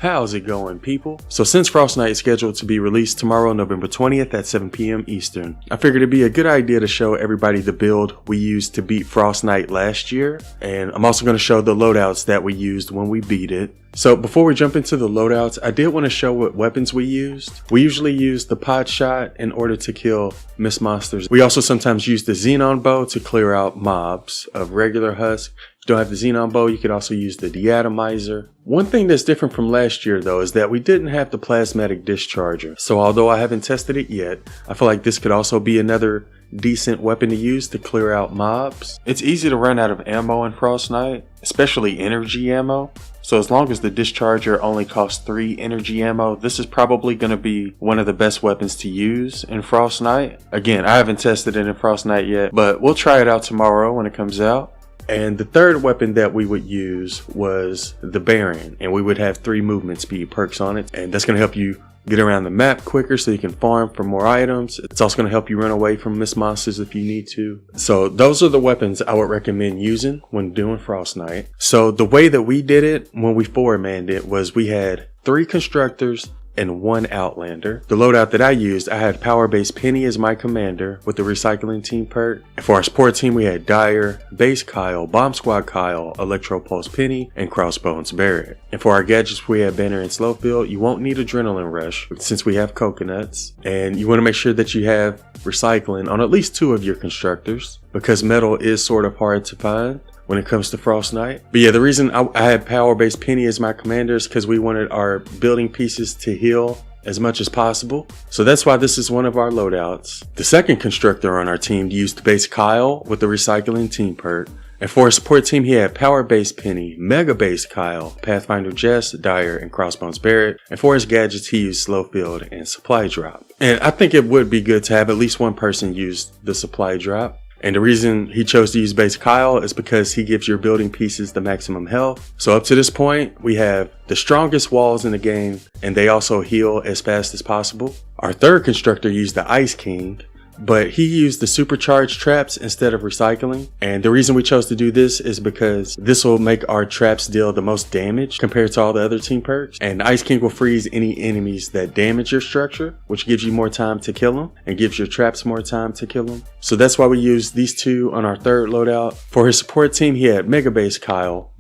How's it going, people? So since Frostnite is scheduled to be released tomorrow, November 20th at 7 p.m. Eastern, I figured it'd be a good idea to show everybody the build we used to beat Frostnite last year, and I'm also going to show the loadouts that we used when we beat it. So before we jump into the loadouts, I did want to show what weapons we used. We usually use the pot shot in order to kill Miss Monsters. We also sometimes use the Xenon bow to clear out mobs of regular husk. If you don't have the Xenon bow, you could also use the deatomizer. One thing that's different from last year though is that we didn't have the plasmatic discharger. So although I haven't tested it yet, I feel like this could also be another decent weapon to use to clear out mobs. It's easy to run out of ammo in Frostnite, especially energy ammo. So as long as the discharger only costs 3 energy ammo, this is probably going to be one of the best weapons to use in Frostnite. Again, I haven't tested it in Frostnite yet, but we'll try it out tomorrow when it comes out. And the third weapon that we would use was the Baron, and we would have 3 movement speed perks on it, and that's going to help you get around the map quicker so you can farm for more items. It's also going to help you run away from Miss Monsters if you need to. So those are the weapons I would recommend using when doing Frostnite. So the way that we did it when we 4-manned it was we had 3 constructors and 1 outlander. The loadout that I used, I had Power Base Penny as my commander with the recycling team perk. And for our support team, we had Dyer, Base Kyle, Bomb Squad Kyle, Electro Pulse Penny, and Crossbones Barrett. And for our gadgets, we had Banner and Slow Build. You won't need Adrenaline Rush since we have coconuts. And you want to make sure that you have recycling on at least 2 of your constructors, because metal is sort of hard to find when it comes to Frostnite. But yeah, the reason I had Power Base Penny as my commander is because we wanted our building pieces to heal as much as possible. So that's why this is one of our loadouts. The second constructor on our team used Base Kyle with the recycling team perk. And for our support team, he had Power Base Penny, Mega Base Kyle, Pathfinder Jess, Dyer, and Crossbones Barrett. And for his gadgets, he used Slow Field and Supply Drop. And I think it would be good to have at least one person use the Supply Drop. And the reason he chose to use Base Kyle is because he gives your building pieces the maximum health. So up to this point, we have the strongest walls in the game, and they also heal as fast as possible. Our third constructor used the Ice King, but he used the supercharged traps instead of recycling. And the reason we chose to do this is because this will make our traps deal the most damage compared to all the other team perks. And the Ice King will freeze any enemies that damage your structure, which gives you more time to kill them and gives your traps more time to kill them. So that's why we used these 2 on our third loadout. For his support team, he had Mega Base Kyle,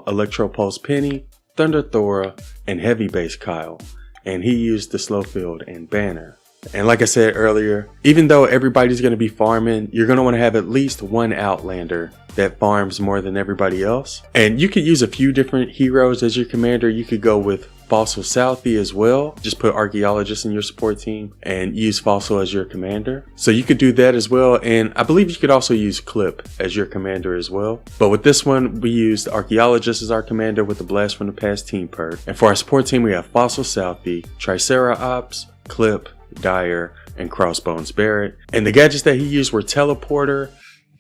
Electro Pulse Penny, Thunder Thora, and Heavy Base Kyle. And he used the Slow Field and Banner. And like I said earlier, even though everybody's going to be farming, you're going to want to have at least 1 outlander that farms more than everybody else. And you could use a few different heroes as your commander. You could go with Fossil Southie as well. Just put Archaeologist in your support team and use Fossil as your commander. So you could do that as well. And I believe you could also use Clip as your commander as well. But with this one, we used Archaeologist as our commander with the Blast from the Past team perk. And for our support team, we have Fossil Southie, Triceratops, Clip, Dyer, and Crossbones Barrett. And the gadgets that he used were Teleporter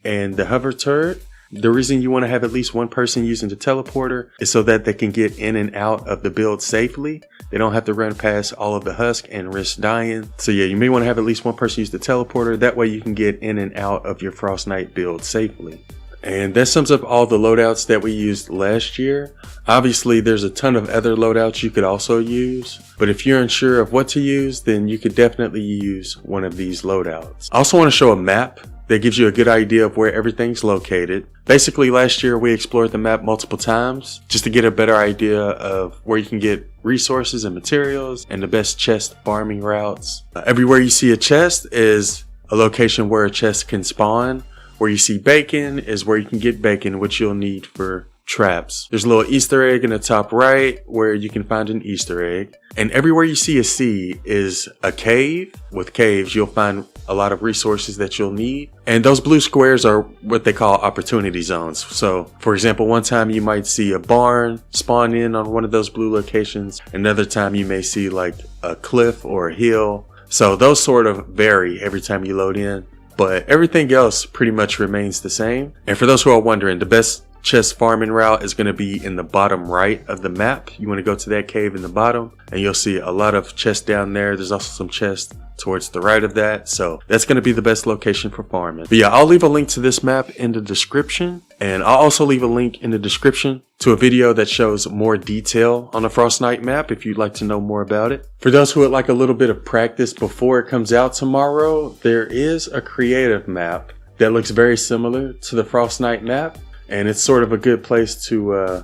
and the Hover Turret. The reason you want to have at least one person using the Teleporter is so that they can get in and out of the build safely. They don't have to run past all of the husk and risk dying. So yeah, you may want to have at least one person use the Teleporter. That way you can get in and out of your Frostnite build safely. And that sums up all the loadouts that we used last year. Obviously, there's a ton of other loadouts you could also use, but if you're unsure of what to use, then you could definitely use one of these loadouts. I also want to show a map that gives you a good idea of where everything's located. Basically, last year we explored the map multiple times just to get a better idea of where you can get resources and materials and the best chest farming routes. Everywhere you see a chest is a location where a chest can spawn. Where you see bacon is where you can get bacon, which you'll need for traps. There's a little Easter egg in the top right where you can find an Easter egg. And everywhere you see a sea is a cave. With caves, you'll find a lot of resources that you'll need. And those blue squares are what they call opportunity zones. So, for example, one time you might see a barn spawn in on one of those blue locations. Another time you may see like a cliff or a hill. So those sort of vary every time you load in. But everything else pretty much remains the same. And for those who are wondering, the best chest farming route is going to be in the bottom right of the map. You want to go to that cave in the bottom and you'll see a lot of chests down there. There's also some chests towards the right of that, so that's going to be the best location for farming. But yeah, I'll leave a link to this map in the description, and I'll also leave a link in the description to a video that shows more detail on the Frostnite map if you'd like to know more about it. For those who would like a little bit of practice before it comes out tomorrow, there is a creative map that looks very similar to the Frostnite map, and it's sort of a good place to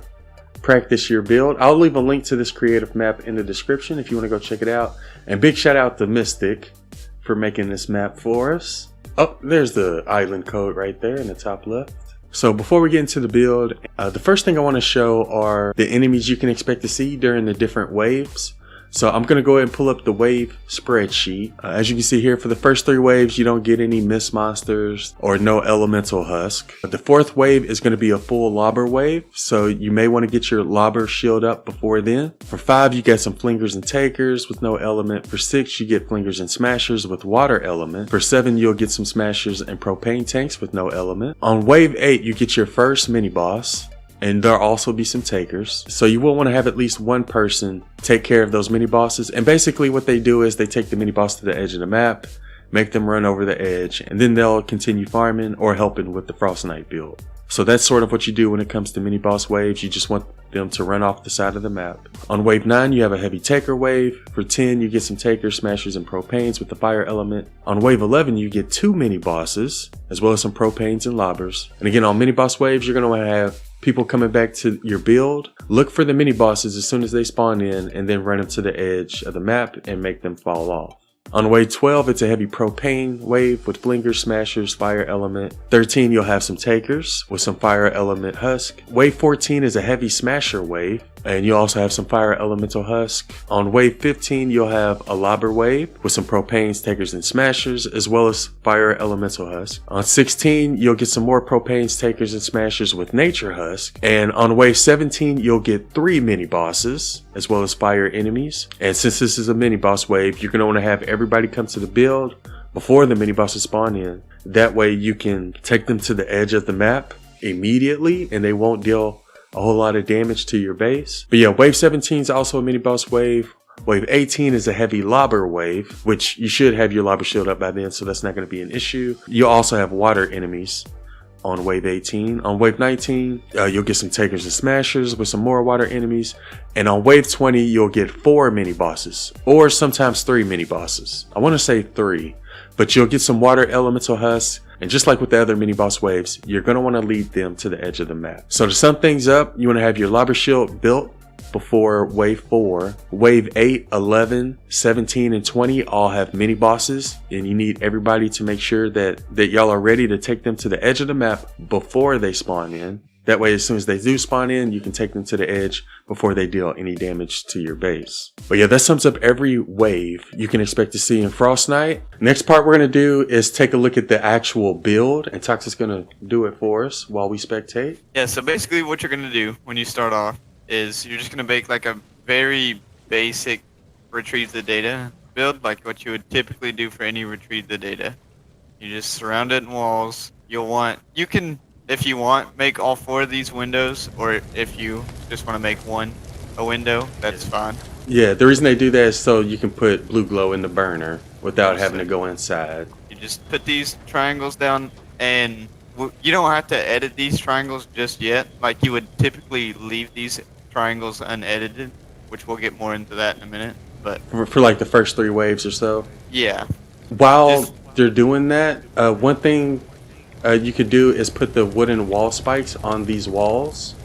practice your build. I'll leave a link to this creative map in the description if you want to go check it out. And big shout out to Mystic for making this map for us. Oh, there's the island code right there in the top left. So before we get into the build, the first thing I want to show are the enemies you can expect to see during the different waves. So I'm going to go ahead and pull up the wave spreadsheet. As you can see here, for the first 3 waves, you don't get any mist monsters or no elemental husk. But the 4th wave is going to be a full lobber wave, so you may want to get your lobber shield up before then. For 5, you get some flingers and takers with no element. For 6, you get flingers and smashers with water element. For 7, you'll get some smashers and propane tanks with no element. On wave 8, you get your first mini boss. And there'll also be some takers. So you will want to have at least one person take care of those mini bosses. And basically what they do is they take the mini boss to the edge of the map, make them run over the edge, and then they'll continue farming or helping with the Frostnite build. So that's sort of what you do when it comes to mini boss waves. You just want them to run off the side of the map. On wave 9, you have a heavy taker wave. For 10, you get some takers, smashers, and propanes with the fire element. On wave 11, you get 2 mini bosses, as well as some propanes and lobbers. And again, on mini boss waves, you're going to want to have people coming back to your build. Look for the mini bosses as soon as they spawn in, and then run them to the edge of the map and make them fall off. On wave 12, it's a heavy propane wave with flingers, smashers, fire element. 13, you'll have some takers with some fire element husk. Wave 14 is a heavy smasher wave, and you also have some fire elemental husk. On wave 15, you'll have a lobber wave with some propanes, takers, and smashers, as well as fire elemental husk. On 16, you'll get some more propanes, takers, and smashers with nature husk. And on wave 17, you'll get 3 mini bosses, as well as fire enemies. And since this is a mini boss wave, you're going to want to have everybody come to the build before the mini bosses spawn in. That way you can take them to the edge of the map immediately, and they won't deal a whole lot of damage to your base. But yeah, wave 17 is also a mini boss wave. Wave 18 is a heavy lobber wave, which you should have your lobber shield up by then, so that's not going to be an issue. You'll also have water enemies on wave 18. On wave 19, you'll get some takers and smashers with some more water enemies. And on wave 20, you'll get 4 mini bosses, or sometimes 3 mini bosses. I want to say 3, but you'll get some water elemental husks. And just like with the other mini boss waves, you're going to want to lead them to the edge of the map. So to sum things up, you want to have your lobber shield built before wave 4. Wave 8, 11, 17, and 20 all have mini bosses, and you need everybody to make sure that y'all are ready to take them to the edge of the map before they spawn in. That way, as soon as they do spawn in, you can take them to the edge before they deal any damage to your base. But yeah, that sums up every wave you can expect to see in Frostnite. Next part we're going to do is take a look at the actual build, and Toxic's going to do it for us while we spectate. Yeah, so basically what you're going to do when you start off is you're just going to make like a very basic retrieve the data build, like what you would typically do for any retrieve the data. You just surround it in walls. You can, if you want, make all 4 of these windows, or if you just want to make one a window, that's fine. Yeah, the reason they do that is so you can put blue glow in the burner without having to go inside. You just put these triangles down, and you don't have to edit these triangles just yet. Like, you would typically leave these triangles unedited, which we'll get more into that in a minute. But for like the first 3 waves or so. Yeah. While they're doing that, one thing you could do is put the wooden wall spikes on these walls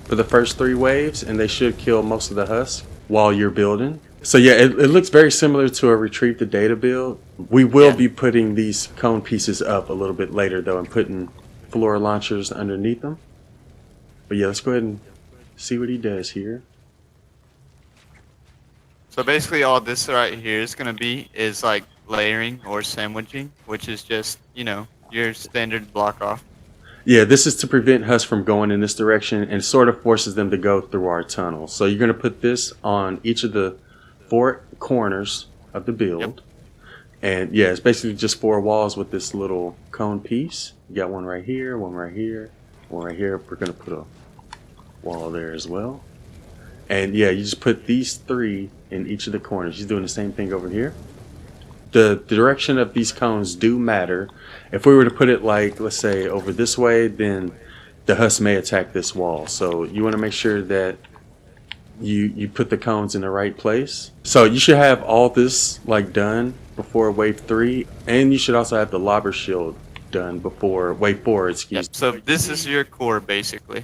for the first 3 waves, and they should kill most of the husk while you're building. So yeah, it looks very similar to a retrieve the data build. We will be putting these cone pieces up a little bit later though, and putting floor launchers underneath them. But yeah, let's go ahead and see what he does here. So basically all this right here is going to be is like layering or sandwiching, which is just, you know, your standard block off. Yeah, this is to prevent husk from going in this direction and sort of forces them to go through our tunnel. So you're going to put this on each of the 4 corners of the build. Yep. And yeah, it's basically just 4 walls with this little cone piece. You got one right here, Well, right here, we're going to put a wall there as well. And yeah, you just put these 3 in each of the corners. He's doing the same thing over here. The direction of these cones do matter. If we were to put it like, let's say, over this way, then the husk may attack this wall. So you want to make sure that you put the cones in the right place. So you should have all this like done before wave 3, and you should also have the lobber shield done before wave 4. Excuse me. So this is your core basically.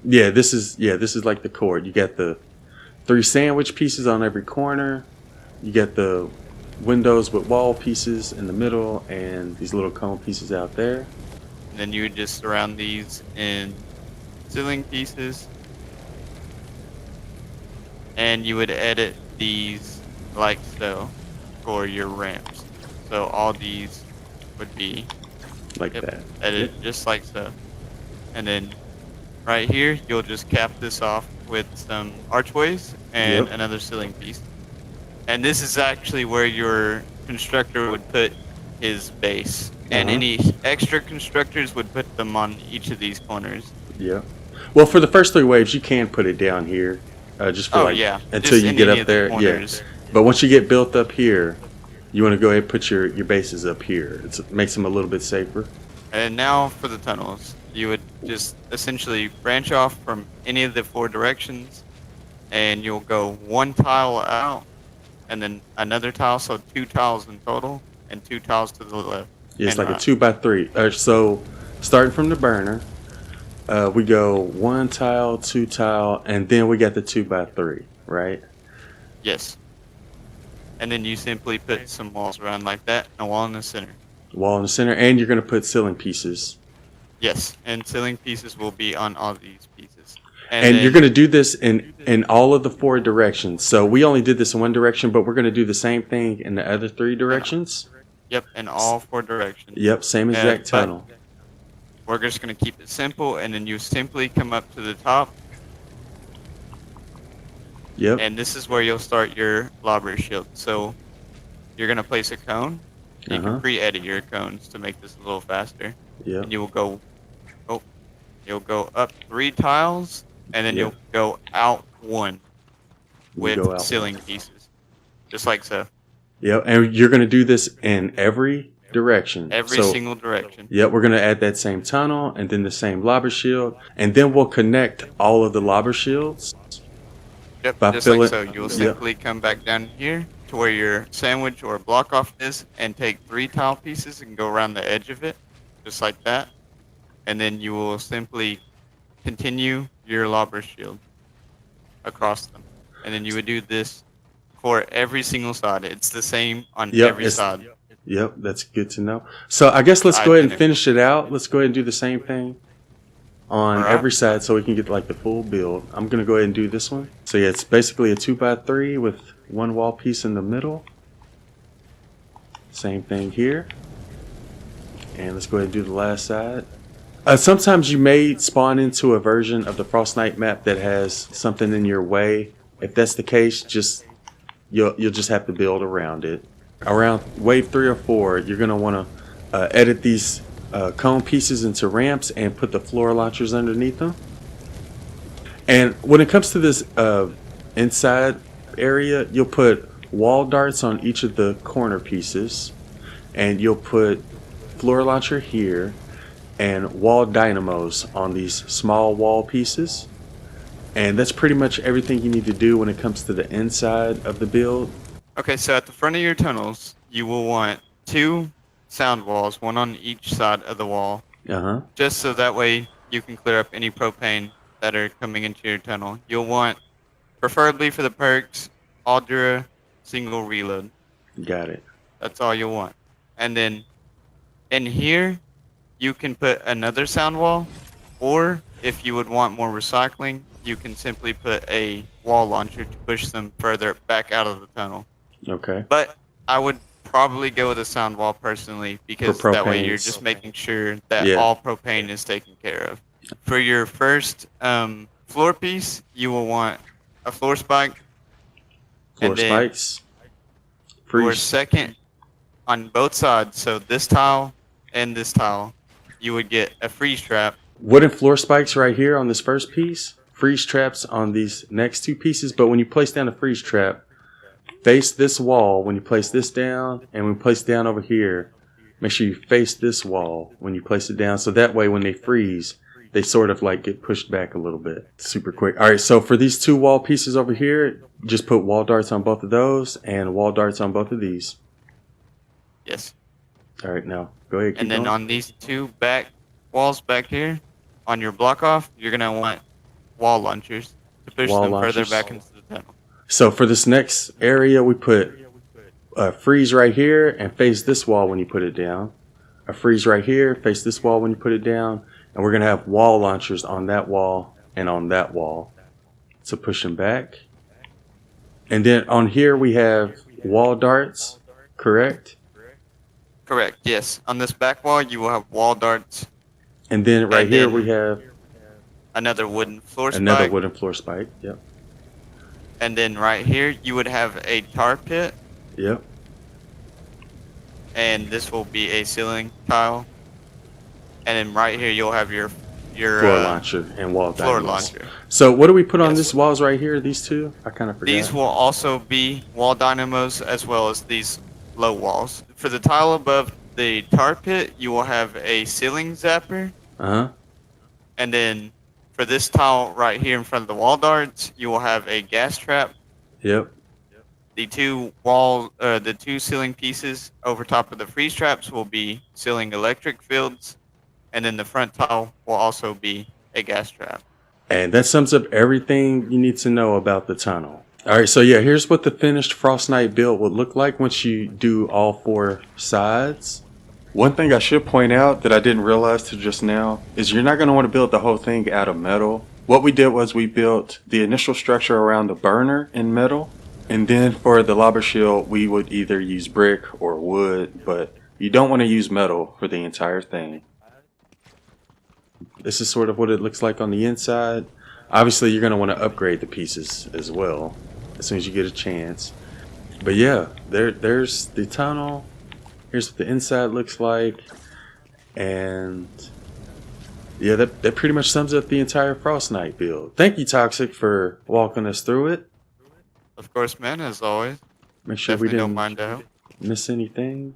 Yeah, this is like the core. You got the 3 sandwich pieces on every corner. You got the windows with wall pieces in the middle, and these little cone pieces out there. And then you would just surround these in ceiling pieces. And you would edit these like so for your ramps. So all these would be Like that. edited just like so. And then right here, you'll just cap this off with some archways and another ceiling piece. And this is actually where your constructor would put his base. And any extra constructors would put them on each of these corners. Yeah. Well, for the first 3 waves, you can put it down here. Just for until just you in get any up of the there. corners. But once you get built up here, you want to go ahead and put your bases up here. It makes them a little bit safer. And now for the tunnels. You would just essentially branch off from any of the 4 directions, and you'll go 1 tile out, and then another tile, so 2 tiles in total, and 2 tiles to the left. Yeah, it's like a 2x3. So starting from the burner, we go 1 tile, 2 tile, and then we got the 2x3, right? Yes. And then you simply put some walls around like that, and a wall in the center. Wall in the center, and you're going to put ceiling pieces. Yes, and ceiling pieces will be on all these pieces. And you're going to do this in all of the 4 directions. So we only did this in 1 direction, but we're going to do the same thing in the other 3 directions. Yep, in all 4 directions. Yep, same exact tunnel. We're just going to keep it simple, and then you simply come up to the top. Yep. And this is where you'll start your lobber shield. So you're going to place a cone. You can pre-edit your cones to make this a little faster. Yep. And you will go, you'll go up 3 tiles, and then you'll go out 1 with ceiling pieces, just like so. Yep, and you're going to do this in every direction. Every single direction. Yep, we're going to add that same tunnel and then the same lobber shield, and then we'll connect all of the lobber shields. Yep, just like so. You'll simply come back down here to where your sandwich or block off is, and take 3 tile pieces and go around the edge of it, just like that. And then you will simply continue your lobber shield across them. And then you would do this for every single side. It's the same on every side. Yep, that's good to know. So I guess let's go ahead and finish it out. Let's go ahead and do the same thing on every side so we can get like the full build. I'm going to go ahead and do this one. So yeah, it's basically a 2x3 with 1 wall piece in the middle. Same thing here. And let's go ahead and do the last side. Sometimes you may spawn into a version of the Frostnite map that has something in your way. If that's the case, you'll just have to build around it. Around wave 3 or 4, you're going to want to edit these cone pieces into ramps and put the floor launchers underneath them. And when it comes to this inside area, you'll put wall darts on each of the corner pieces, and you'll put floor launcher here and wall dynamos on these small wall pieces. And that's pretty much everything you need to do when it comes to the inside of the build. Okay, so at the front of your tunnels, you will want 2 sound walls, 1 on each side of the wall. Just so that way you can clear up any propane that are coming into your tunnel. You'll want, preferably for the perks, Aldra single reload. Got it. That's all you'll want. And then in here, you can put another sound wall, or if you would want more recycling, you can simply put a wall launcher to push them further back out of the tunnel. Okay. But I would probably go with a sound wall personally, because that way you're just making sure that all propane is taken care of. For your first floor piece, you will want a floor spike. Floor spikes. For second, on both sides, so this tile and this tile, you would get a freeze trap wooden floor spikes right here on this first piece, freeze traps on these next two pieces. But when you place down a freeze trap, face this wall when you place this down, and when you place it down over here, make sure you face this wall when you place it down, so that way when they freeze, they sort of like get pushed back a little bit super quick. All right, so for these two wall pieces over here, just put wall darts on both of those and wall darts on both of these. Yes. All right, now go ahead. And then going. on these two back walls back here, on your block off, you're going to want wall launchers to push Wall them launchers. further back into the tunnel. So for this next area, we put a freeze right here and face this wall when you put it down. A freeze right here, face this wall when you put it down. And we're going to have wall launchers on that wall and on that wall to push them back. And then on here we have wall darts, correct? Correct, yes. On this back wall, you will have wall darts. And then right And here then we have another wooden floor spike. another wooden floor spike. Yep. And then right here, you would have a tar pit. Yep. And this will be a ceiling tile. And then right here, you'll have your Floor launcher and wall floor diagonals. launcher. So what do we put on Yes. these walls right here? These two? I kind of forgot. These will also be wall dynamos as well as these low walls. For the tile above the tar pit, you will have a ceiling zapper. Uh-huh. And then for this tile right here in front of the wall darts, you will have a gas trap. Yep. The two ceiling pieces over top of the freeze traps will be ceiling electric fields. And then the front tile will also be a gas trap. And that sums up everything you need to know about the tunnel. All right, so yeah, here's what the finished Frostnite build would look like once you do all four sides. One thing I should point out that I didn't realize till just now is you're not going to want to build the whole thing out of metal. What we did was we built the initial structure around the burner in metal. And then for the lava shield, we would either use brick or wood, but you don't want to use metal for the entire thing. This is sort of what it looks like on the inside. Obviously, you're going to want to upgrade the pieces as well as soon as you get a chance. But yeah, there's the tunnel. Here's what the inside looks like. And yeah, that pretty much sums up the entire Frostnite build. Thank you, Toxic, for walking us through it. Of course, man, as always. Make sure we Definitely don't didn't mind to help. miss anything.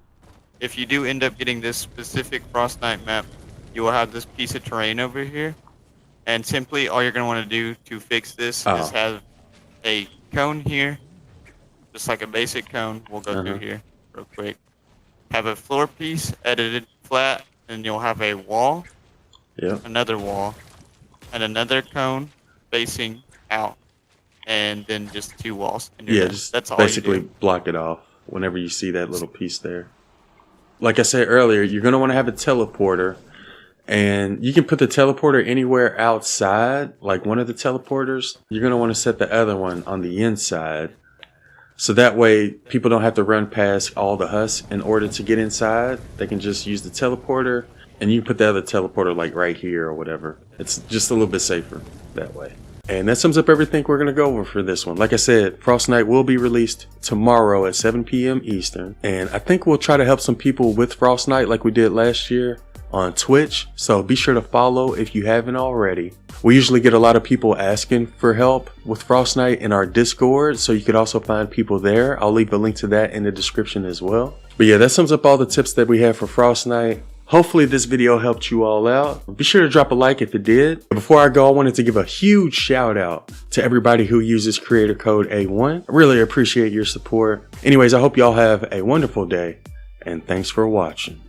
If you do end up getting this specific Frostnite map, you will have this piece of terrain over here. And simply all you're going to want to do to fix this is have a cone here. Just like a basic cone. We'll go through here real quick. Have a floor piece edited flat, and you'll have a wall. Yep. Another wall. And another cone facing out. And then just two walls. And Yeah, done. just That's all basically you do. block it off whenever you see that little piece there. Like I said earlier, you're going to want to have a teleporter. And you can put the teleporter anywhere outside, like one of the teleporters. You're going to want to set the other one on the inside. So that way, people don't have to run past all the husks in order to get inside. They can just use the teleporter. And you can put the other teleporter like right here or whatever. It's just a little bit safer that way. And that sums up everything we're going to go over for this one. Like I said, Frostnite will be released tomorrow at 7 p.m. Eastern. And I think we'll try to help some people with Frostnite like we did last year on Twitch, so be sure to follow if you haven't already. We usually get a lot of people asking for help with Frostnite in our Discord, so you could also find people there. I'll leave a link to that in the description as well. But yeah, that sums up all the tips that we have for Frostnite. Hopefully this video helped you all out. Be sure to drop a like if it did. Before I go, I wanted to give a huge shout out to everybody who uses creator code A1. I really appreciate your support. Anyways, I hope y'all have a wonderful day, and thanks for watching.